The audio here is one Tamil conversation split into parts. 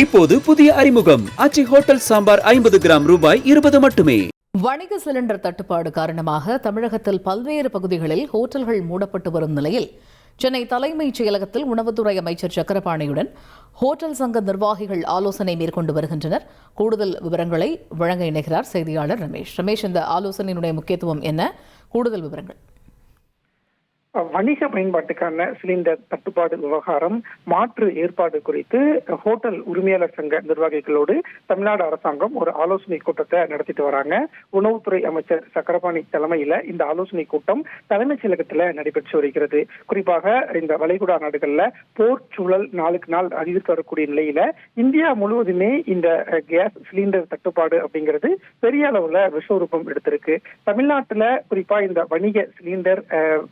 இப்போது புதிய அறிமுகம் ஆச்சி ஹோட்டல் சாம்பார் 50 கிராம் ரூபாய் 20 மட்டுமே. வணிக சிலிண்டர் தட்டுப்பாடு காரணமாக தமிழகத்தில் பல்வேறு பகுதிகளில் ஹோட்டல்கள் மூடப்பட்டு வரும் நிலையில் சென்னை தலைமைச் செயலகத்தில் உணவுத்துறை அமைச்சர் சக்கரபாணியுடன் ஹோட்டல் சங்க நிர்வாகிகள் ஆலோசனை மேற்கொண்டு வருகின்றனர். கூடுதல் விவரங்களை வழங்க இணைகிறார் செய்தியாளர் ரமேஷ். இந்த ஆலோசனையினுடைய முக்கியத்துவம் என்ன? கூடுதல் விவரங்கள். வணிக பயன்பாட்டுக்கான சிலிண்டர் தட்டுப்பாடு விவகாரம் மாற்று ஏற்பாடு குறித்து ஹோட்டல் உரிமையாளர் சங்க நிர்வாகிகளோடு தமிழ்நாடு அரசாங்கம் ஒரு ஆலோசனை கூட்டத்தை நடத்திட்டு வராங்க. உணவுத்துறை அமைச்சர் சக்கரபாணி தலைமையில இந்த ஆலோசனை கூட்டம் தலைமைச் செயலகத்துல நடைபெற்று வருகிறது. குறிப்பாக இந்த வளைகுடா நாடுகள்ல போர் சூழல் நாளுக்கு நாள் அதிகரித்து வரக்கூடிய நிலையில இந்தியா முழுவதுமே இந்த கேஸ் சிலிண்டர் தட்டுப்பாடு அப்படிங்கிறது பெரிய அளவுல விஸ்வரூபம் எடுத்திருக்கு. தமிழ்நாட்டுல குறிப்பா இந்த வணிக சிலிண்டர்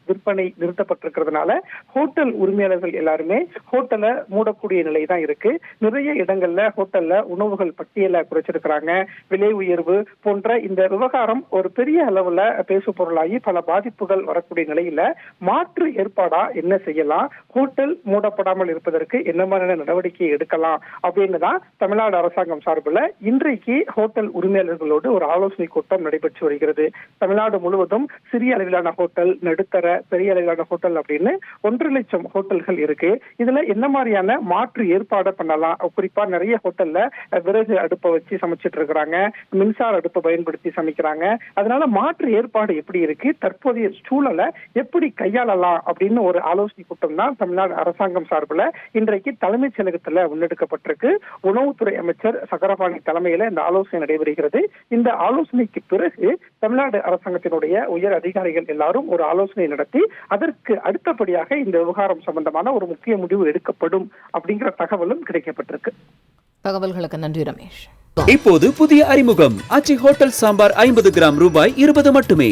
விற்பனை நிறுத்தப்பட்டிருக்கிறதுனால ஹோட்டல் உரிமையாளர்கள் எல்லாருமே ஹோட்டலை மூடக்கூடிய நிலை தான் இருக்கு. நிறைய இடங்கள்ல ஹோட்டல்ல உணவுகள் பட்டியலை குறைச்சிருக்கிறாங்க. விலை உயர்வு போன்ற இந்த விவகாரம் ஒரு பெரிய அளவுல பேசு பொருளாகி பல பாதிப்புகள் வரக்கூடிய நிலையில மாற்று ஏற்பாடா என்ன செய்யலாம், ஹோட்டல் மூடப்படாமல் இருப்பதற்கு என்ன மாதிரியான நடவடிக்கை எடுக்கலாம் அப்படின்னு தான் தமிழ்நாடு அரசாங்கம் சார்பில் இன்றைக்கு ஹோட்டல் உரிமையாளர்களோடு ஒரு ஆலோசனை கூட்டம் நடைபெற்று வருகிறது. தமிழ்நாடு முழுவதும் சிறிய அளவிலான ஹோட்டல், நடுத்தர, பெரிய அளவிலான ஹோட்டல் அப்படின்னு 1.5 லட்சம் ஹோட்டல்கள் இருக்கு. இதுல என்ன மாதிரியான மாற்று ஏற்பாடு பண்ணலாம்? குறிப்பா நிறைய ஹோட்டல்ல விறகு அடுப்பை வச்சு சமைச்சிட்டு இருக்கிறாங்க, மின்சார அடுப்பை பயன்படுத்தி சமைக்கிறாங்க. அதனால மாற்று ஏற்பாடு எப்படி இருக்கு, தற்போதைய சூழலை எப்படி கையாளலாம் அப்படின்னு ஒரு ஆலோசனை கூட்டம் தான் தமிழ்நாடு அரசாங்கம் சார்பில் இன்றைக்கு தலைமைச் செயலகத்துல முன்னெடுக்கப்பட்டிருக்கு. உணவுத்துறை அமைச்சர் சக்கரபாணி தலைமையில இந்த ஆலோசனை நடைபெறுகிறது. இந்த ஆலோசனைக்கு பிறகு தமிழ்நாடு அரசாங்கத்தினுடைய உயர் அதிகாரிகள் எல்லாரும் ஒரு ஆலோசனை நடத்தி அதற்கு அடுத்தபடியாக இந்த விவகாரம் சம்பந்தமான ஒரு முக்கிய முடிவு எடுக்கப்படும் அப்படிங்கிற தகவலும் கிடைக்கப்பட்டிருக்கு. தகவல்களுக்கு நன்றி ரமேஷ். இப்போது புதிய அறிமுகம் ஆச்சி ஹோட்டல் சாம்பார் 50 கிராம் ரூபாய் 20 மட்டுமே.